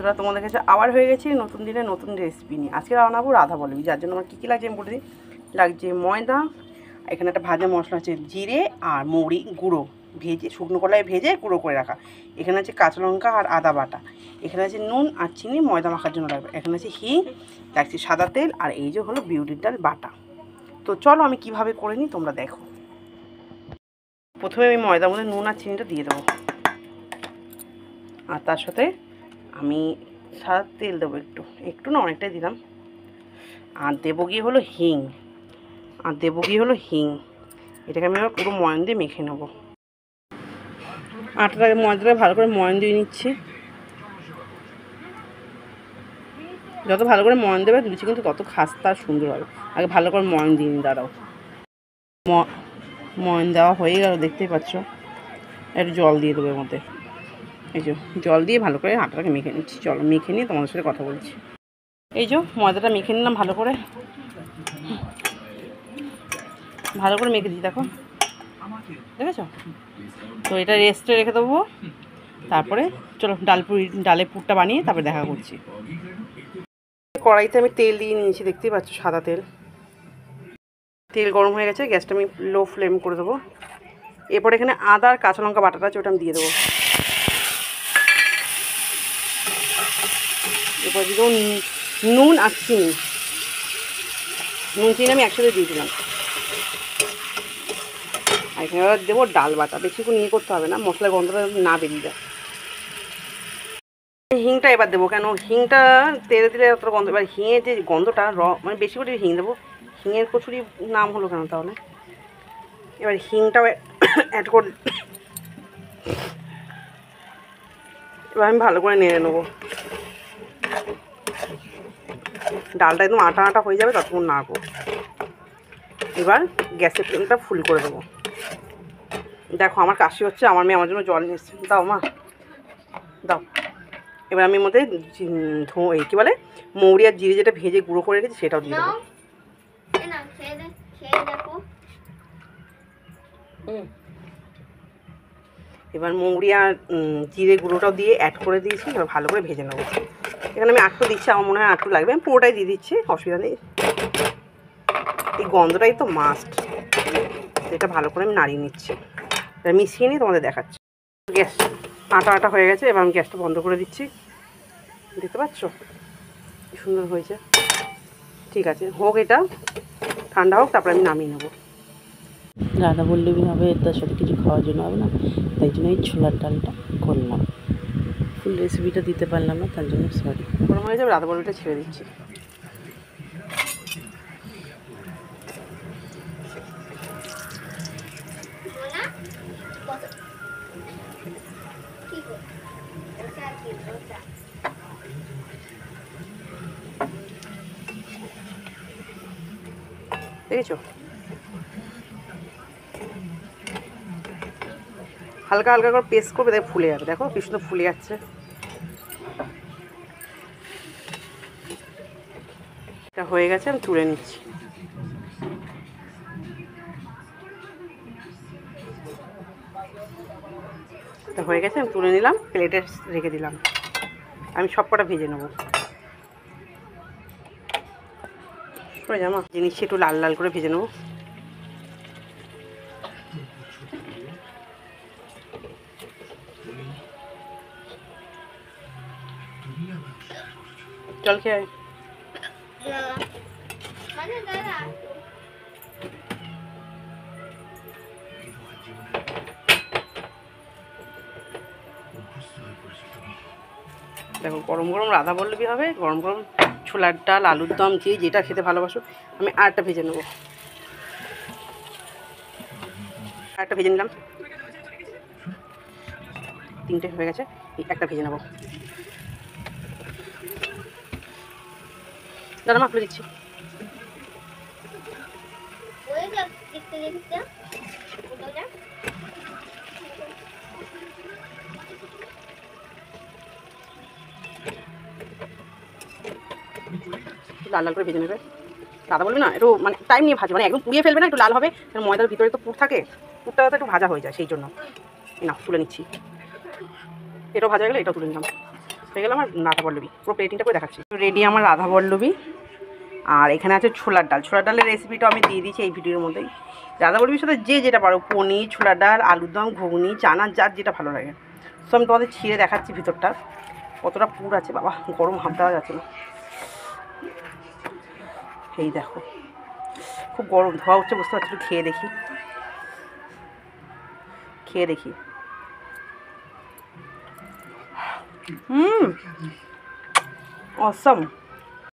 তোরা তোমাদের কাছে আবার হয়ে গেছি নতুন দিনে নতুন রেসিপি নিয়ে। আজকে বানাবো রাধা বল্লভী, যার জন্য আমার কী কী লাগছে আমি বলে দিই। লাগছে ময়দা, এখানে একটা ভাজা মশলা আছে জিরে আর মৌরি গুঁড়ো ভেজে, শুকনো কলায় ভেজে গুঁড়ো করে রাখা। এখানে আছে কাঁচা লঙ্কা আর আদা বাটা, এখানে আছে নুন আর চিনি ময়দা মাখার জন্য লাগবে, এখানে আছে হিং, লাগছে সাদা তেল, আর এই যে হলো বিউলির ডাল বাটা। তো চলো আমি কিভাবে করে নিই তোমরা দেখো। প্রথমে আমি ময়দার মধ্যে নুন আর চিনিটা দিয়ে দেবো, আর তার সাথে আমি সাদা তেল দেবো, একটু একটু না অনেকটাই দিলাম। আর দেবো গিয়ে হলো হিং, এটাকে আমি আবার পুরো ময়ান দিয়ে মেখে নেবো। আটাটাকে ময়দাটাকে ভালো করে ময়ান দিয়ে নিচ্ছি। যত ভালো করে ময়ান দেবে লুচি কিন্তু তত খাস্তা আর সুন্দর হবে। আগে ভালো করে ময়ান দিয়ে নিই, দাঁড়াও। ময়ান দেওয়া হয়ে গেল, দেখতেই পাচ্ছ। একটু জল দিয়ে দেবো এর মধ্যে, এই যে জল দিয়ে ভালো করে আটাটাকে মেখে নিচ্ছি। চলো মেখে নিয়ে তোমাদের সাথে কথা বলছি। এই যে ময়দাটা মেখে নিলাম ভালো করে মেখে দিই, দেখো দেখেছো। তো এটা রেস্টে রেখে দেবো, তারপরে চলো ডালের পুরটা বানিয়ে তারপরে দেখা করছি। কড়াইতে আমি তেল দিয়ে নিয়েছি, দেখতেই পাচ্ছ সাদা তেল। তেল গরম হয়ে গেছে, গ্যাসটা আমি লো ফ্লেম করে দেবো। এরপর এখানে আদা আর কাঁচা লঙ্কা বাটাটা আছে, ওটা আমি দিয়ে দেবো। এরপর দিয়ে দেবো নুন আর চিনি, আমি একসাথে দিয়ে দিলাম। আর এখানে দেবো ডাল বাটা, বেশিক্ষণ নিয়ে করতে হবে না, মশলার গন্ধটা না বেরিয়ে যায়। হিংটা এবার দেবো, কেন হিংটা তেলে দিলে অতটা গন্ধ, এবার হিঙের যে গন্ধটা মানে বেশি করে হিং দেবো। হিঙের কচুরি নাম হলো কেন তাহলে। এবার হিংটাও অ্যাড করে, এবার আমি ভালো করে নেড়ে নেবো। ডালটা একদম আটা আটা হয়ে যাবে, ততক্ষণ নাড়বো। এবার গ্যাসের ফ্লেমটা ফুল করে দেবো। দেখো আমার কাশি হচ্ছে, আমার মেয়ে আমার জন্য জল নিয়ে এসছে, দাও মা দাও। এবার আমি মধ্যে কী বলে মৌরি আর জিরে যেটা ভেজে গুঁড়ো করে রেখেছি সেটাও দিয়ে দেবো। এবার মৌরি আর জিরে গুঁড়োটাও দিয়ে অ্যাড করে দিয়েছি, এবার ভালো করে ভেজে নেবো। এখানে আমি আটটু দিচ্ছি, আমার মনে হয় আটটু লাগবে, আমি পুরোটাই দিয়ে দিচ্ছি, অসুবিধা নেই। এই গন্ধটাই তো মাস্ট। এটা ভালো করে আমি নাড়িয়ে নিচ্ছি, এটা মিশিয়ে নিয়ে তোমাদের দেখাচ্ছি। গ্যাস আটা আটা হয়ে গেছে, এবার আমি গ্যাসটা বন্ধ করে দিচ্ছি। দেখতে পাচ্ছ কি সুন্দর হয়েছে। ঠিক আছে, হোক এটা ঠান্ডা হোক, তারপরে আমি নামিয়ে নেবো। রাধা বল্লভী হবে, তার সাথে কিছু খাওয়ার জন্য হবে না, তাই জন্য এই ছোলার ডালটা করলাম। ফুল রেসিপিটা দিতে পারলাম না, তার জন্য সরি। গরম হয়ে যাবে, রাধা বল্লভীটা ছেড়ে দিচ্ছি। দেখেছো হালকা হালকা করে পেস্ট করবে, দেখো ফুলে যাবে। দেখো কি সুন্দর ফুলে যাচ্ছে। এটা হয়ে গেছে, আমি তুলে নিচ্ছি। এটা হয়ে গেছে, আমি তুলে নিলাম, প্লেটে রেখে দিলাম। আমি সব কটা ভেজে নেবো। জামা জিনিসটা একটু লাল লাল করে ভেজে নেবো। চল খেয়ে দেখো গরম গরম রাধা বল্লভী হবে, গরম গরম ছোলার ডাল আলুর দম, যে যেটা খেতে ভালোবাসো। আমি আরেকটা ভেজে নেবো, আরেকটা ভেজে নিলাম। তিনটে হয়ে গেছে, একটা ভেজে নেবো। দাঁড়া মা খুলে দিচ্ছি। লাল লাল করে ভেজে নেবে। দাদা বলবে না একটু মানে টাইম নিয়ে ভাজবে, মানে একদম পুড়িয়ে ফেলবে না, একটু লাল হবে, ময়দার ভিতরে তো পুর থাকে, পুরটা তো একটু ভাজা হয়ে যায়, সেই জন্য। না তুলে নিচ্ছি, এটাও ভাজা হয়ে গেলে এটাও তুলে নিলাম। হয়ে গেল আমার রাধা পল্লবী, পুরো প্লেটিংটা করে দেখাচ্ছি। রেডি আমার রাধা পল্লবী। আর এখানে আছে ছোলার ডাল। ছোলার ডালের রেসিপিটা আমি দিয়ে দিয়েছি এই ভিডিওর মধ্যেই। রাধা পল্লবীর সাথে যে যেটা পারো, পনির, ছোলার ডাল, আলুর দম, ঘুগনি, চানা, যার যেটা ভালো লাগে। সো আমি তোমাদের ছিঁড়ে দেখাচ্ছি ভিতরটা কতটা পুর আছে। বাবা গরম হাত দেওয়া যাচ্ছে না, এই দেখো খুব গরম ধোয়া হচ্ছে, বুঝতে পারছি। একটু খেয়ে দেখি, খেয়ে দেখি। অসম।